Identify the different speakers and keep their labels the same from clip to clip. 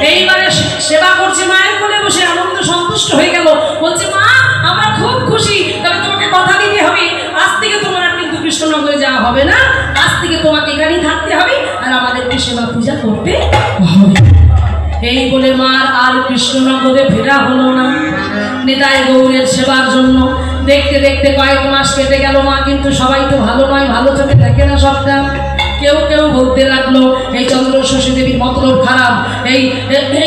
Speaker 1: এইবারে সেবা করছে, মায়ের কোলে বসে আনন্দ সন্তুষ্ট হয়ে গেল। বলছে, মা আমরা খুব খুশি, তবে তোমাকে কথা দিতে হবে, আজ থেকে তোমার আর কিন্তু কৃষ্ণনগরে যাওয়া হবে না, আজ থেকে তোমাকে এখানেই থাকতে হবে আর আমাদেরকে সেবা পূজা করতে হবে। এই বলে মার আর কৃষ্ণনগরে ফেরা হলো না নিতাই গৌরের সেবার জন্য। দেখতে দেখতে কয়েক মাস কেটে গেল। মা কিন্তু সবাই তো ভালো নয়, ভালো চোখে দেখে না সবটা। কেউ কেউ বলতে লাগলো এই চন্দ্রশশী দেবীর মতলব খারাপ, এই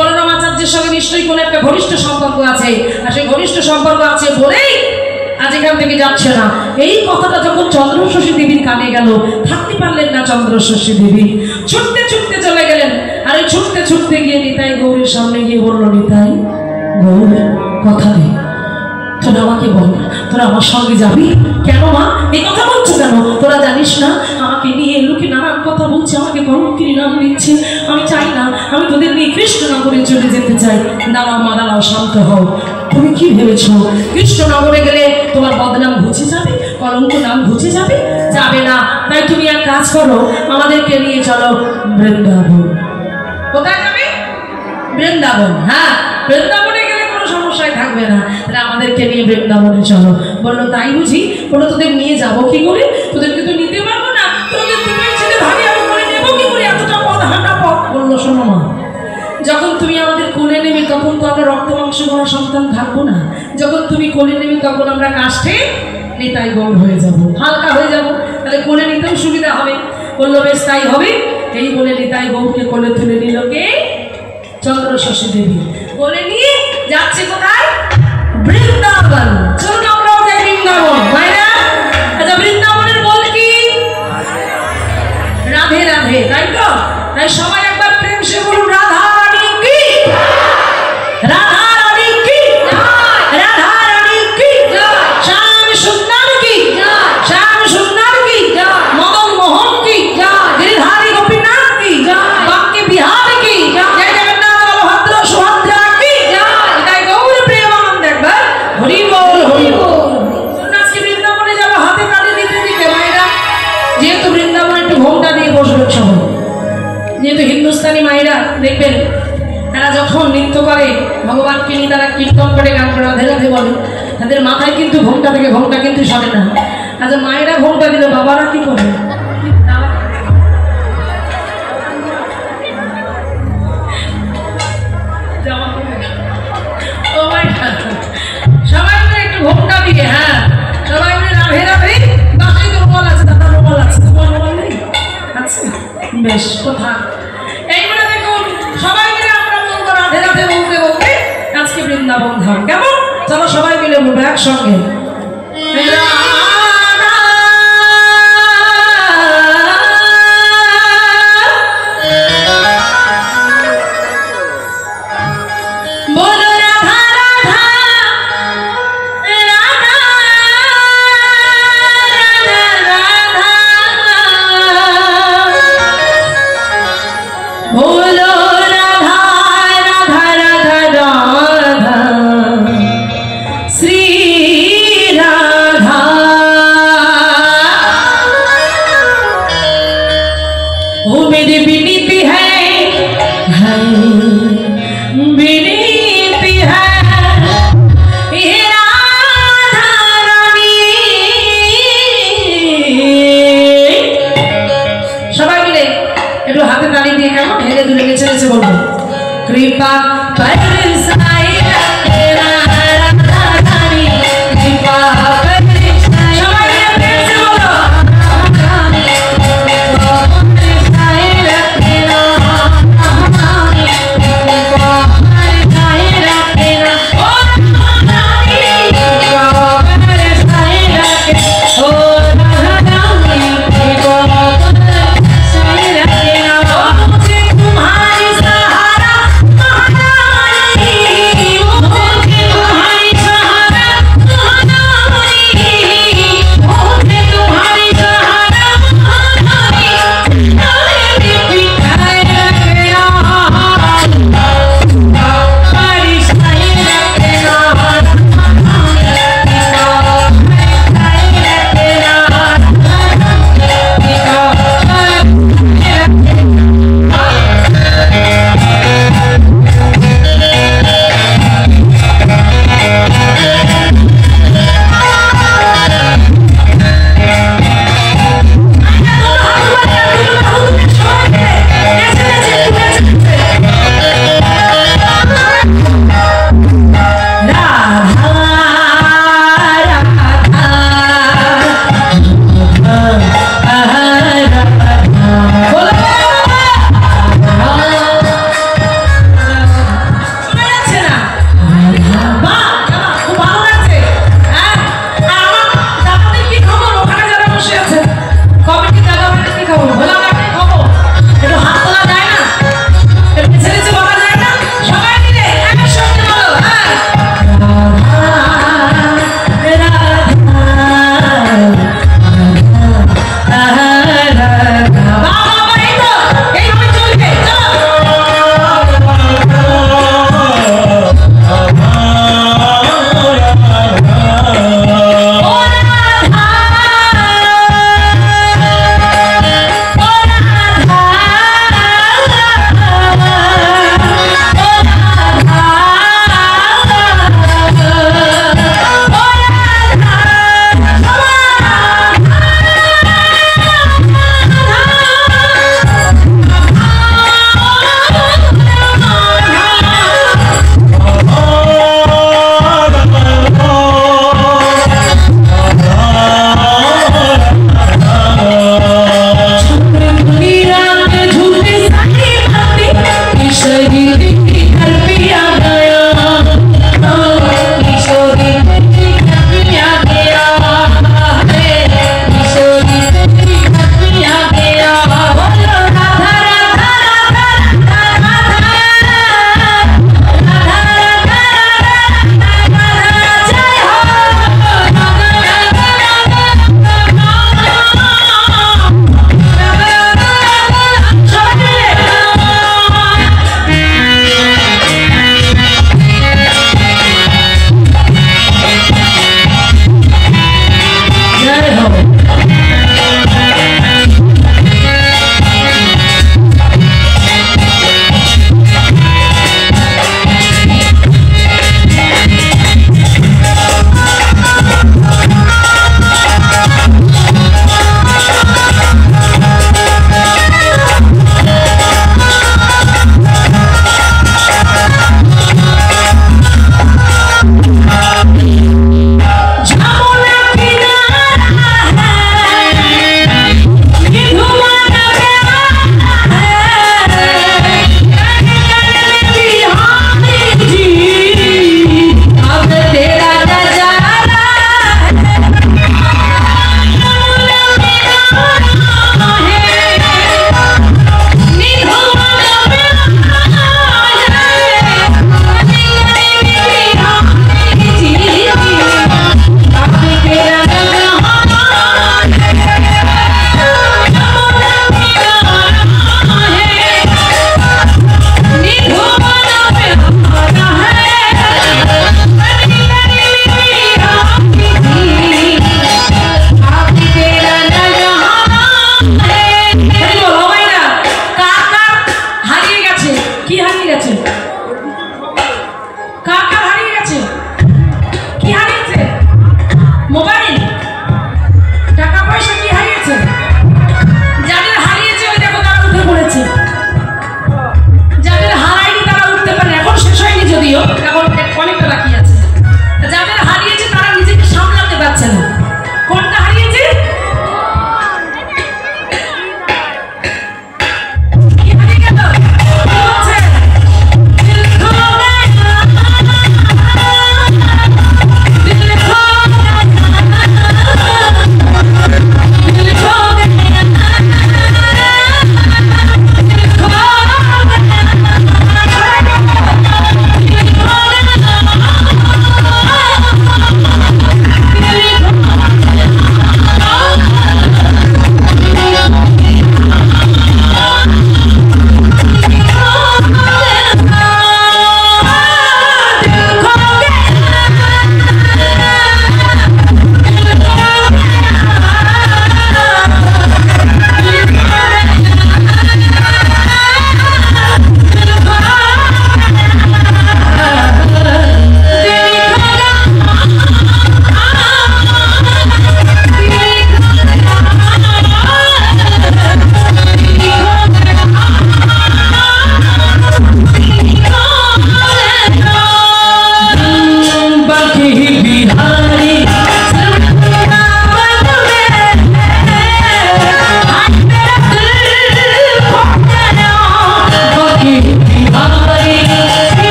Speaker 1: বলরাম আচার্যের সঙ্গে নিশ্চয়ই কোনো একটা ঘনিষ্ঠ সম্পর্ক আছে, আর সেই ঘনিষ্ঠ সম্পর্ক আছে বলেই আজ এখান থেকে যাচ্ছে না। এই কথাটা যখন চন্দ্রশশী দেবীর কানে গেল, থাকতে পারলেন না চন্দ্রশশী দেবী, ছুটতে ছুটতে চলে গেলেন। আর এই ছুটতে ছুটতে গিয়ে নিতাই গৌরের সামনে গিয়ে বললো, নিতাই গৌর কথা নেই, তোরা আমাকে বল, তোরা আমার সঙ্গে যাবি কেন? মা এই কথা বলছো কেন? তোরা জানিস না আমাকে নিয়ে লোকে নানান কথা বলছে, আমাকে কলঙ্কিনী নাম দিচ্ছে, আমি চাই না, আমি তোদের নিয়ে কৃষ্ণনগরে চলে যেতে চাই। দাঁড়াও মা, দাঁড়াও, শান্ত হও। তুমি কি ভেবেছ কৃষ্ণনগরে গেলে তোমার বদনাম ঘুচে যাবে, কলঙ্ক নাম ঘুচে যাবে? যাবে না। তাই তুমি এক কাজ করো, আমাদেরকে নিয়ে চলো বৃন্দাবন। কোথায় যাবে? বৃন্দাবন। হ্যাঁ, বৃন্দাবনে গেলে কোনো সমস্যায় থাকবে না, তাহলে আমাদেরকে নিয়ে বৃন্দাবনে চলো। বললো, তাই বুঝি? বললো, তোদের নিয়ে যাবো কি করে? তোদেরকে তো নিতে পারবো না, তোদের দুটোই ছেলে ভারী, আমি করে নেবো কি করে এতটা পথ, হাঁটা পথ? বললো, শোনো মা, যখন তুমি আমাদের কোলে নেবে তখন তো আমরা রক্ত মাংস করা সন্তান থাকবো না, যখন তুমি কোলে নেবে তখন আমরা কাষ্ঠে নিতাই গৌর হয়ে যাব, হালকা হয়ে যাব, তাহলে কোলে নিতেও সুবিধা হবে। বললো, বেশ তাই হবে। এই বলে নিতাই গৌরকে কোলে তুলে নিল কে? চন্দ্রশশী দেবী। কোলে নিয়ে যাচ্ছে কোথায়? বৃন্দাবন। চলুন আমরাও যাই বৃন্দাবন। ভাইরা, আচ্ছা, বৃন্দাবনের বল কি? রাধে রাধে, তাই তো? তাই সবাই একবার প্রেম সে বলুন, রাধা রানী কি, রাধা রানী কি, রাধা রানী কি, শ্যাম সুন্দর কি, শ্যাম সুন্দর কি, মদন মোহন কি, গিরিধারী গোপীনাথ কি, বাক্যে বিহার কি, জয় জগন্নাথ বলভদ্র সুভদ্রা কি, তাই গৌর প্রেমানন্দ একবার হরি বল হরি বল। আজকে বৃন্দাবনে যাবো হাতে তালি দিতে দিতে। মায়েরা যেহেতু বৃন্দাবনে একটু ঘোমটা দিয়ে বসবেন সবাই, যেহেতু হিন্দুস্তানি মায়েরা দেখবেন তারা যখন নৃত্য করে ভগবানকে নিয়ে তারা কীর্তন করে গান করে রাধে রাধে বলে, তাদের মাথায় কিন্তু ঘোমটা থেকে ঘোমটা কিন্তু সরে না। আচ্ছা, মায়েরা ঘোমটা দিলে বাবারা কি করবে? সবাই মিলে একটু ঘোমটা দিয়ে, হ্যাঁ সবাই মিলে রাধে রাধে। বাসায় তো রুমাল আছে, দাদা রুমাল আছে, তোমার রুমাল নেই? আচ্ছা, বেশ, কোথা এইগুলো দেখুন সবাই মিলে আমরা বলবো রাধে রাধে বলতে বলতে আজকে বৃন্দাবন ধাম। কেমন? চলো সবাই মিলে বলবো একসঙ্গে, कृपा बरसाए तेरा राधा रानी, कृपा बरसाए सबाई प्रेम से बोलो, बरसाए तेरा राधा रानी, कृपा बरसाए तेरा ओ रानी, कृपा बरसाए ओ राधा रानी, कृपा बरसाए तेरा ओ मुझे तुम्हारी सहारा महारानी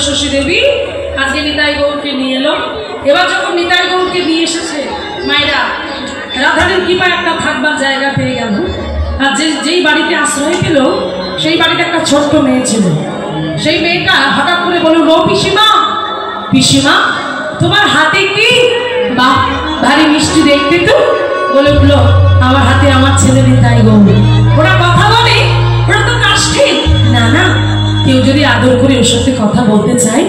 Speaker 1: চন্দ্রশশী দেবী আজকে নিতাই গৌরকে নিয়ে এলো। এবার যখন নিতাই গৌরকে নিয়ে এসেছে, মায়েরা রাধারের কৃপায় একটা থাকবার জায়গা পেয়ে গেল। আর যেই বাড়িতে আশ্রয় পেল সেই বাড়িতে একটা ছোট্ট মেয়ে ছিল। সেই মেয়েটা হঠাৎ করে বলল, পিসিমা, পিসিমা তোমার হাতে কি? বাহ, ভারী মিষ্টি দেখতে তো। বলে উঠলো, আমার হাতে আমার ছেলে নিতাই গৌর। ওরা কথা বলে? ওরা তো কাষ্ঠিল। না না, কেউ যদি আদর করে ওর সাথে কথা বলতে চায়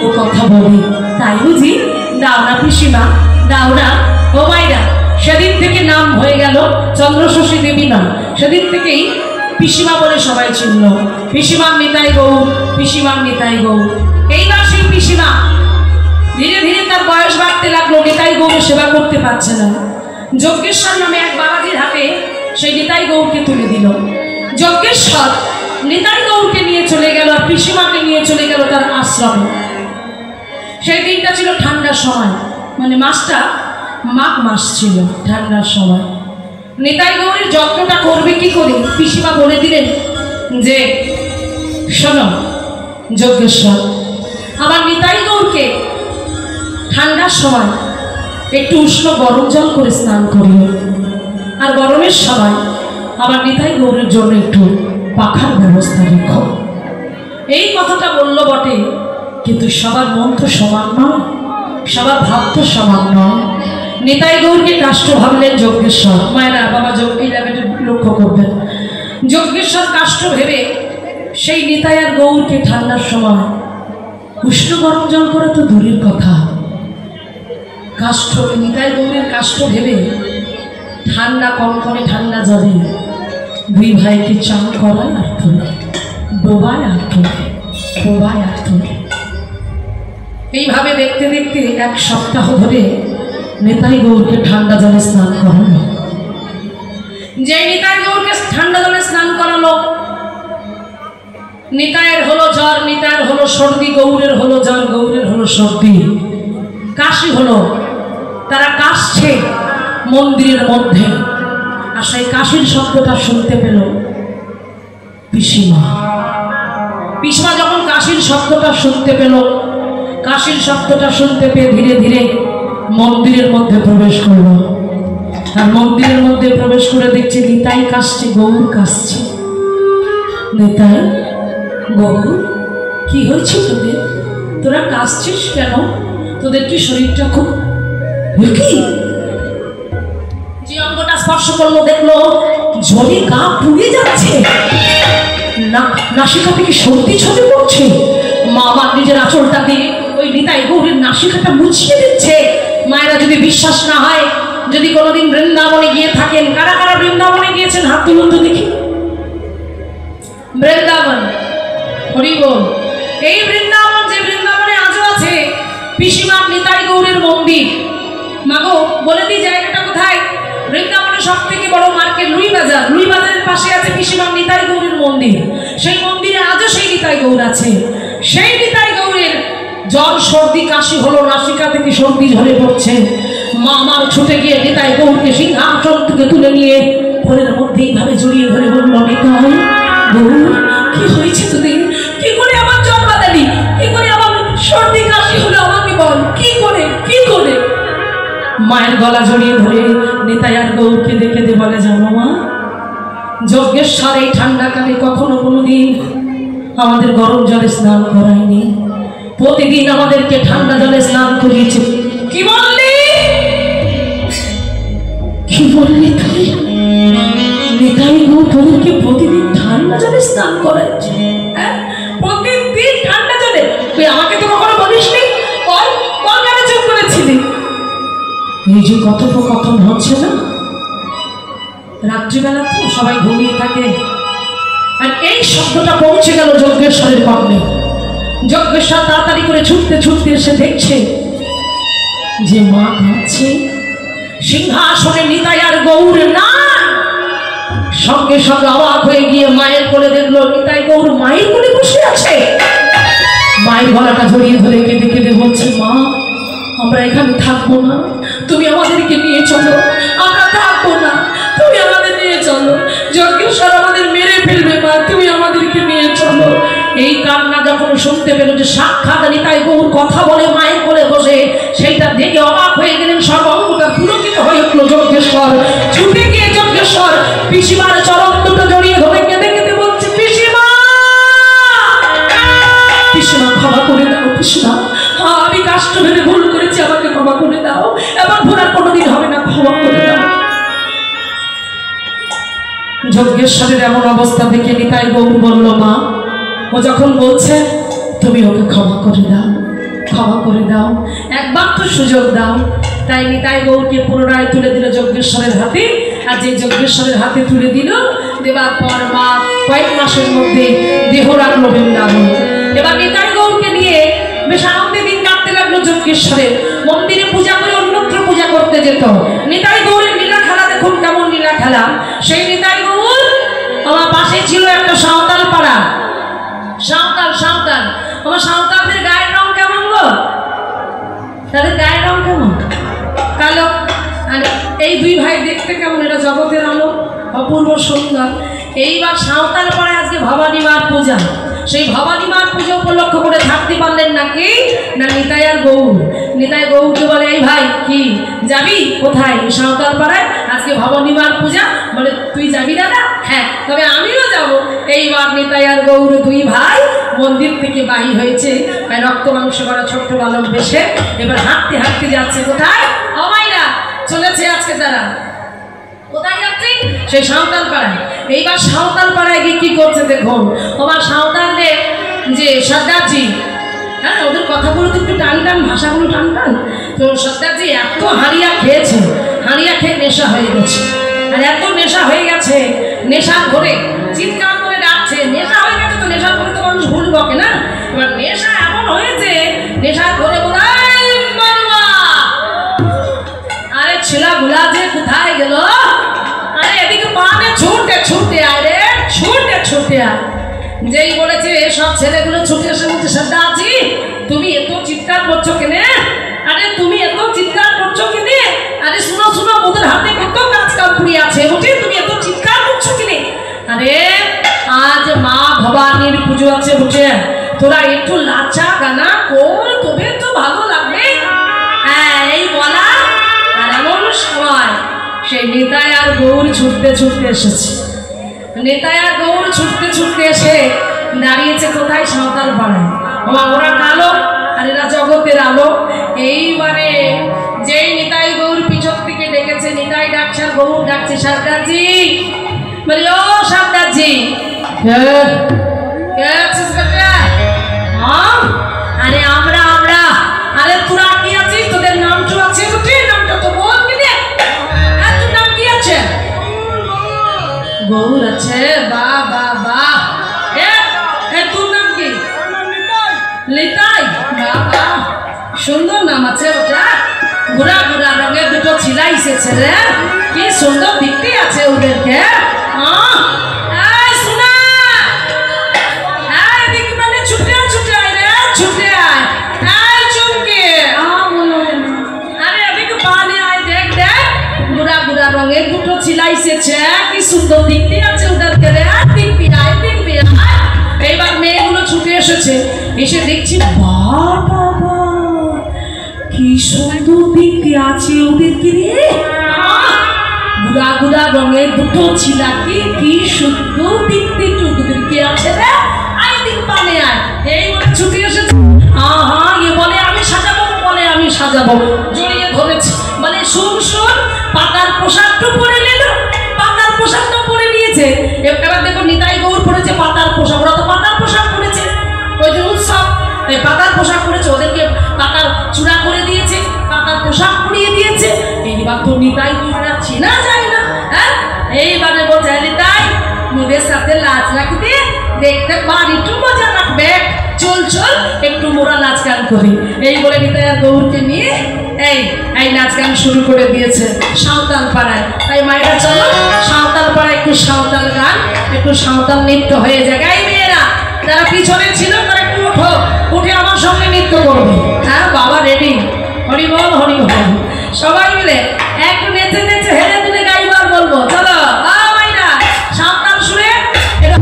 Speaker 1: ও কথা বলে। তাই বুঝি? দাও না পিসিমা, দাও না। ও মাইরা, সেদিন থেকে নাম হয়ে গেল চন্দ্রশশী দেবী নাম। সেদিন থেকেই পিসিমা বলে সবাই চিনল। পিসিমার নিতাই গৌর, পিসিমার নিতাই গৌর। এইবার সেই পিসিমা ধীরে ধীরে তার বয়স বাড়তে লাগলো, নিতাই গৌরের সেবা করতে পারছে না। যজ্ঞেশ্বর নামে এক বাবাজির হাতে সেই নিতাই গৌরকে তুলে দিল। যজ্ঞেশ্বর নিতাই গৌরকে নিয়ে চলে গেল আর পিসিমাকে নিয়ে চলে গেল তার আশ্রমে। সেই দিনটা ছিল ঠান্ডার সময়, মানে মাসটা মাঘ মাস ছিল, ঠান্ডার সময়। নিতাই গৌরের যত্নটা করবে কি করে? পিসিমা বলে দিলেন যে, শোনো যজ্ঞেশ্বর, আমার নিতাই গৌরকে ঠান্ডার সময় একটু উষ্ণ গরম জল করে স্নান করিও, আর গরমের সময় আমার নিতাই গৌরের জন্য একটু পাখার ব্যবস্থা রেখো। এই কথাটা বলল বটে, কিন্তু সবার মন তো সমান নয়, সবার ভাব তো সমান নয়। নিতাই গৌরকে কাষ্ঠ ভাবলেন যজ্ঞেশ্বর। মায়েরা বাবা এই জায়গাটা লক্ষ্য করবেন, যজ্ঞেশ্বর কাষ্ঠ ভেবে সেই নিতাই আর গৌরকে ঠান্ডার সময় উষ্ণ গরম জল করা তো দূরের কথা, কাষ্ঠ নিতাই গৌরের কাষ্ঠ ভেবে ঠান্ডা কনকনে ঠান্ডা জলে দুই ভাইকে চান করায় আর তোলে, ডোবায় আর তোলে, ডোবায় আর তোলে। এইভাবে দেখতে দেখতে এক সপ্তাহ ধরে নিতাই গৌরকে ঠান্ডা জলে স্নান করানো। যে নিতাই গৌরকে ঠান্ডা জলে স্নান করালো, নিতাইয়ের হলো জ্বর, নিতাইয়ের হলো সর্দি, গৌরের হলো জ্বর, গৌরের হলো সর্দি, কাশি হলো। তারা কাশছে মন্দিরের মধ্যে, আর সেই কাশির শব্দটা শুনতে পেল পিসিমা। পিসিমা যখন কাশির শব্দটা শুনতে পেল, কাশির শব্দটা শুনতে পেয়ে ধীরে ধীরে মন্দিরের মধ্যে প্রবেশ করল। আর মন্দিরের মধ্যে প্রবেশ করে দেখছে নিতাই কাশছে, গৌর কাশছে। নিতাই, গৌর, কি হয়েছে তোদের? তোরা কাশছিস কেন? তোদের কি শরীরটা খুব কি? যে অঙ্গটা স্পর্শ করলো দেখলো জলে গা পুড়ে যাচ্ছে, নাসিকা থেকে সর্দি ছড়ে পড়ছে। মা আমার নিজের আঁচলটা দিয়ে ওই নিতাই গৌরের নাসিকাটা মুছিয়ে দিচ্ছে। মায়েরা যদি বিশ্বাস না হয়, যদি কোনোদিন বৃন্দাবনে গিয়ে থাকেন, কারা কারা বৃন্দাবনে গিয়েছেন হাত তুলুন তো দেখি। বৃন্দাবন, হরি বল। এই বৃন্দাবন, যে বৃন্দাবনে আজও আছে পিসিমার নিতাই গৌরের মন্দির। মাগো বলে দিই জায়গাটা কোথায়? বৃন্দাবনের সব থেকে বড় মার্কেট লুই বাজার, লুই বাজারের পাশে আছে পিসিমার নিতাই গৌরের মন্দির। সেই মন্দিরে আজও সেই নিতাই গৌর আছে। সেই নিতাই গৌরের জ্বর সর্দি কাশি হলো, নাসিকা থেকে সর্দি ঝরে পড়ছে। মা আমার ছুটে গিয়ে নিতাই গৌরকে সিংহাসন থেকে তুলে নিয়ে ঘরের মধ্যে এইভাবে জড়িয়ে ধরে বলল, নিতাই গৌর, কি হয়েছে তোদের? কি করে আমার জ্বর বাঁধালি? কি করে আমার সর্দি কাশি হলো? আমাকে বল, কি করে, কি করে? মায়ের গলা জড়িয়ে ধরে নিতাই আর গৌরকে দেখে দে বলে, জানো মা, যজ্ঞেশ্বর এই ঠান্ডাকালে কখনো কোনোদিন আমাদের গরম জলে স্নান করায়নি, প্রতিদিন আমাদেরকে ঠান্ডা জলে স্নান করিয়েছে। কি বললি? কি বললি তুই? নিতাই গৌর তোদেরকে প্রতিদিন ঠান্ডা জলে স্নান করাচ্ছে? প্রতিদিন ঠান্ডা জলে? তুই আমাকে তো কখনো বলিসনি। কেন চুপ করেছিলি? এই যে কথোপকথন হচ্ছে না, রাত্রিবেলা তো সবাই ঘুমিয়ে থাকে, আর এই শব্দটা পৌঁছে গেল যজ্ঞেশ্বরের কর্ণে। যজ্ঞেশ্বর তাড়াতাড়ি করে ছুটতে ছুটতে এসে দেখছে যে মা কাঁদছে, সিংহাসনে নিতাই আর গৌর না। সঙ্গে সঙ্গে অবাক হয়ে গিয়ে মায়ের কোলে দেখলো নিতাই গৌর মায়ের কোলে বসে আছে। মায়ের গলাটা জড়িয়ে ধরে কেঁদে কেঁদে বলছে, মা আমরা এখানে থাকবো না, তুমি আমাদেরকে নিয়ে চলো। আমরা থাকবো না, তুমি আমাদের নিয়ে চলো। যজ্ঞেশ্বর আমাদের মেরে ফেলবে, মা তুমি আমাদেরকে নিয়ে চলো। এই কান্না যখন যখন শুনতে পেল যে সাক্ষাৎ নিতাই গৌর কথা বলে মায়ের কোলে বসে, সেইটা দেখে অবাক হয়ে গেলেন, সর্বাঙ্গটা পুলকিত হয়ে উঠল যজ্ঞেশ্বর। ছুটে গিয়ে যজ্ঞেশ্বর পিসিমার চরণ দুটো জড়িয়ে ধরে কেঁদে কেঁদে বলছে, পিসিমা, পিসিমা ক্ষমা করে দাও, পিসিমা আমি কাষ্ট ভেবে ভুল করেছি, আমাকে ক্ষমা করে দাও, এমন ভুল আর কোনোদিন হবে না, ক্ষমা করে দাও। যজ্ঞেশ্বরের এমন অবস্থা দেখে নিতাই গৌর বলল, মা ও যখন বলছে তুমি ওকে ক্ষমা করে দাও, ক্ষমা করে দাও, একবার তো সুযোগ দাও। তাই নিতাই গৌরকে পুনরায় তুলে দিল যজ্ঞেশ্বরের হাতে। আর যে যজ্ঞেশ্বরের হাতে তুলে দিল, দেবার পর মা কয়েক মাসের মধ্যে দেহ রাখলো বৃন্দাবন। এবার নিতাই গৌরকে নিয়ে বেশ আনন্দে দিন কাটতে লাগলো যজ্ঞেশ্বরের। মন্দিরে পূজা করে অন্যত্র পূজা করতে যেত। নিতাই গৌরের লীলা খেলা দেখুন কেমন লীলা খেলা। সেই নিতাই গৌর আমার পাশে ছিল একটা সাঁওতাল পাড়া। সাঁওতাল সাঁওতাল আমার সাঁওতালদের গায়ের রং কেমন গো? তাদের গায়ের রং কেমন? কালো। আর এই দুই ভাই দেখতে কেমন? এটা জগতের আলো, অপূর্ব সুন্দর। এইবার সাঁওতাল পাড়ায় আজকে ভবানী মার পূজা। সেই ভবানী মার পুজো উপলক্ষ করে থাকতে পারলেন নাকি না নিতাই আর গৌর। নিতাই গৌরকে বলে, এই ভাই কি যাবি কোথায়? সাঁওতাল পাড়ায় আজকে ভবানী মার পূজা। বলে, তুই যাবি দাদা? হ্যাঁ, তবে আমিও যাব। এইবার নিতাই আর গৌর দুই ভাই মন্দির থেকে বাহির হয়েছে, রক্ত মাংস করা ছোট্ট বালক বেশে। এবার হাঁটতে হাঁটতে যাচ্ছে কোথায়? অমাইরা চলেছে আজকে তারা। কোথায় যাচ্ছে? সেই সাঁওতাল পাড়ায়। এইবার সাঁওতাল পাড়ায় গিয়ে কি করছে দেখুন। তোমার সাঁওতালদের যে সর্দারজি, হ্যাঁ ওদের কথাগুলো তো একটু টান টান, ভাষাগুলো টান টান। তো সর্দারজি এত হাঁড়িয়া খেয়েছে, হাঁড়িয়া খেয়ে নেশা হয়ে গেছে। আর এত নেশা হয়ে গেছে, নেশার ঘরে চিৎকার করে ডাকছে। নেশা হয়ে গেছে তো নেশার ঘরে তো মানুষ ভুল বকে না। এবার নেশা এমন হয়েছে, নেশার ঘরে বলে, আরে ছেলা গুলা যে কোথায় গেল? আরে এদিকে পানে ছুটে ছুটে আয় রে, ছুটে ছুটে আয়। যেই বলেছে সব ছেলেগুলো ছুটে এসে বলছে, সর্দারজি তুমি এত চিৎকার করছো কেনে? আরে তুমি এত চিৎকার করছো কেনে? আরে শুনো শুনো, ওদের হাতে কত কাজ কাপড়ি আছে, বুঝি তুমি এত চিৎকার করছো কেনে? আরে আজ মা ভবানীর পুজো আছে, বুঝে তোরা একটু লাচা গানা কর, তবে তো ভালো লাগবে। হ্যাঁ এই বলা। আর এমন সময় সেই নিতাই আর গৌর ছুটতে ছুটতে এসেছে। নিতাই আর গৌর ছুটতে ছুটতে এসে দাঁড়িয়েছে কোথায়? সাঁওতাল পাড়ায়। ওরা কালো আর এরা জগতের আলো। এইবারে যেই নিতাই গৌর পিছন থেকে ডেকেছে, নিতাই ডাকছে আর গৌর ডাকছে, সর্দারজি। বলি, ও সর্দারজি। আরে আমরা আমরা। আরে তোরা কি আছিস? তোদের নামটা আছে? নামটা তো বল। তোর নাম কি আছে? গৌর আছে। বাহ বাহ বাহ। তোর নাম কি? নিতাই। বাহ বাহ, সুন্দর নাম আছে ওটা। ঘোরা ঘোরা রঙের দুটো ছিলা এসেছে রে, কি সুন্দর দেখতে আছে ওদেরকে। রঙের দুটো ছিলাইছে, কি সুন্দর দেখতে আছে ওদেরকে রে। দেখবি আয়, দেখবি আয়। এইবার মেয়েগুলো ছুটে এসেছে, এসে দেখছি বাবা কি সুন্দর দেখতে আছে ওদেরকে রে। গুড়া গুড়া রঙের দুটো ছিলা, কি সুন্দর দেখতে ওদেরকে আছে রে। আয় দিক পানে আয়। এই বলে ছুটে এসেছে। আহা এ বলে আমি সাজাবো, বলে আমি সাজাবো। জড়িয়ে ধরেছে, মানে শুন শুন, পাতার পোশাকটা পরে নিল। পাতার পোশাকটা পরে নিয়েছে। এবার দেখো নিতাই গৌর পরেছে পাতার পোশাক। ওরা তো পাতার পোশাক পরেছে, ওই যে উৎসব, পাতার পোশাক পরেছে। ওদেরকে পাতার চূড়া করে দিয়েছে, পাতার পোশাক পরিয়ে দিয়েছে। এইবার তো নিতাই গৌররা চেনা যায় না। হ্যাঁ এইবারে বলছে, নিতাই মোদের সাথে লাজ রাখতে দেখতে পার, একটু মজা রাখবে, চল চল একটু মোরা নাচ গান করি। এই বলে নিতাই আর গৌরকে নিয়ে এই নাচ গান শুরু করে দিয়েছে সাঁওতাল পাড়ায়। তাই মায়েরা চলো সাঁওতাল পাড়ায় একটু সাঁওতাল গান, একটু সাঁওতাল নৃত্য হয়ে যায়। গাই মেয়েরা যারা পিছনে ছিল তারা একটু ওঠো, উঠে আমার সঙ্গে নৃত্য করবে। হ্যাঁ বাবা রেডি, হরি বল হরি বল। সবাই মিলে একটু নেচে নেচে হেলে দিলে গাইবার বলবো। চলো মায়েরা সাঁওতাল শুনে এটা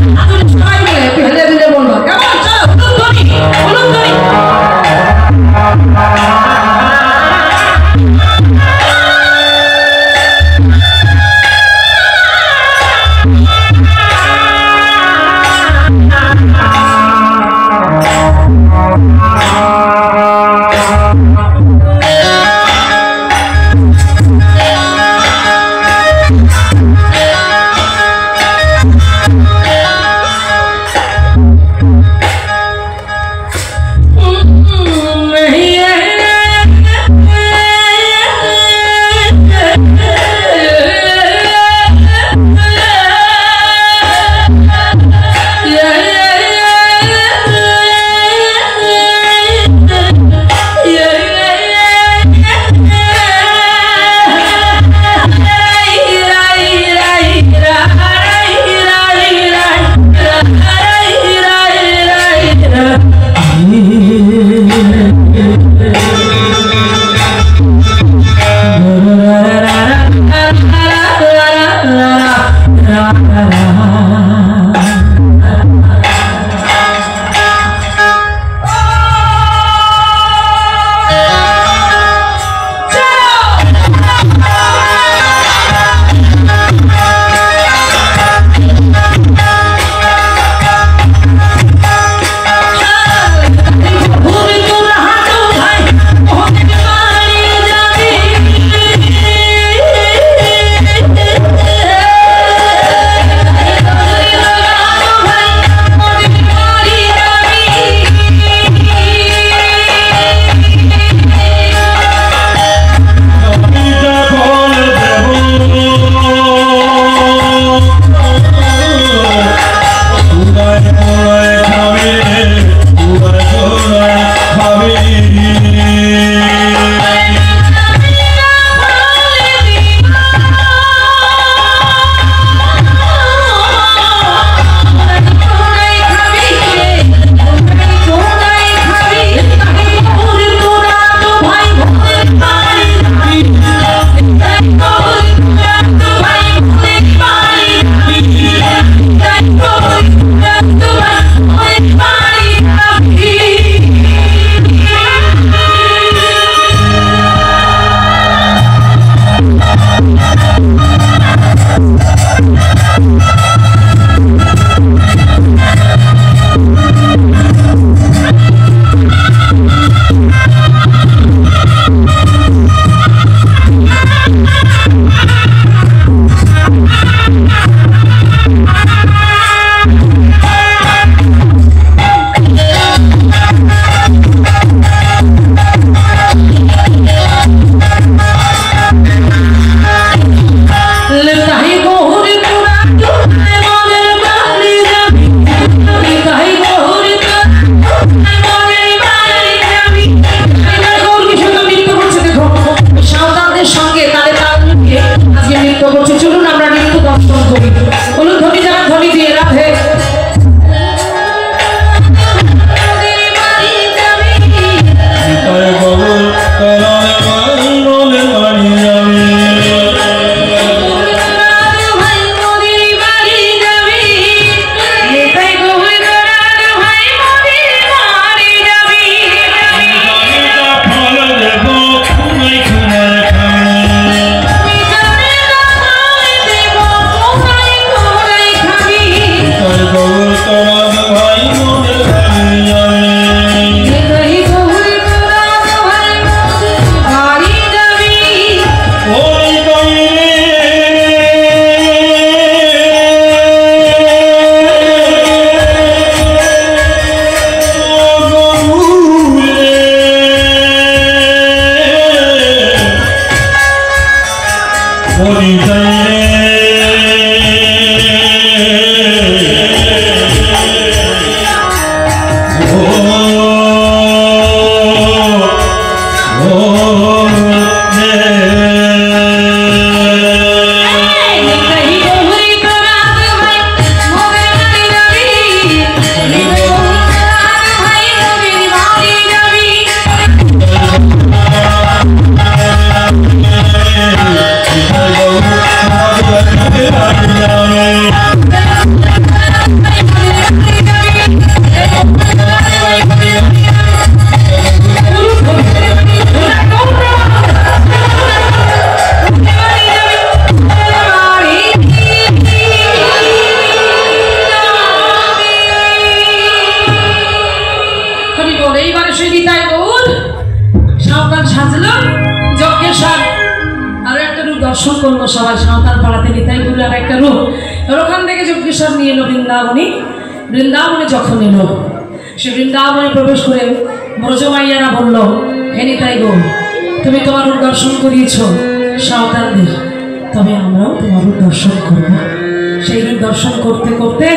Speaker 1: সবাই মিলে একটু হেলে দিলে বলবো, কেমন? চলো দর্শন করবো সবাই সাঁওতাল পাড়াতে নিতাই গুরু আর একটা রূপ ওখান থেকে যজ্ঞেশ্বর নিয়ে এলো বৃন্দাবনে যখন এলো সে বৃন্দাবনে প্রবেশ করে ব্রজমাইয়ারা বলল হে নিতাই গো তুমি তোমার রূপ দর্শন করিয়েছ সাঁওতালদের তবে আমরাও তোমার রূপ দর্শন করবো সেই রূপ দর্শন করতে করতে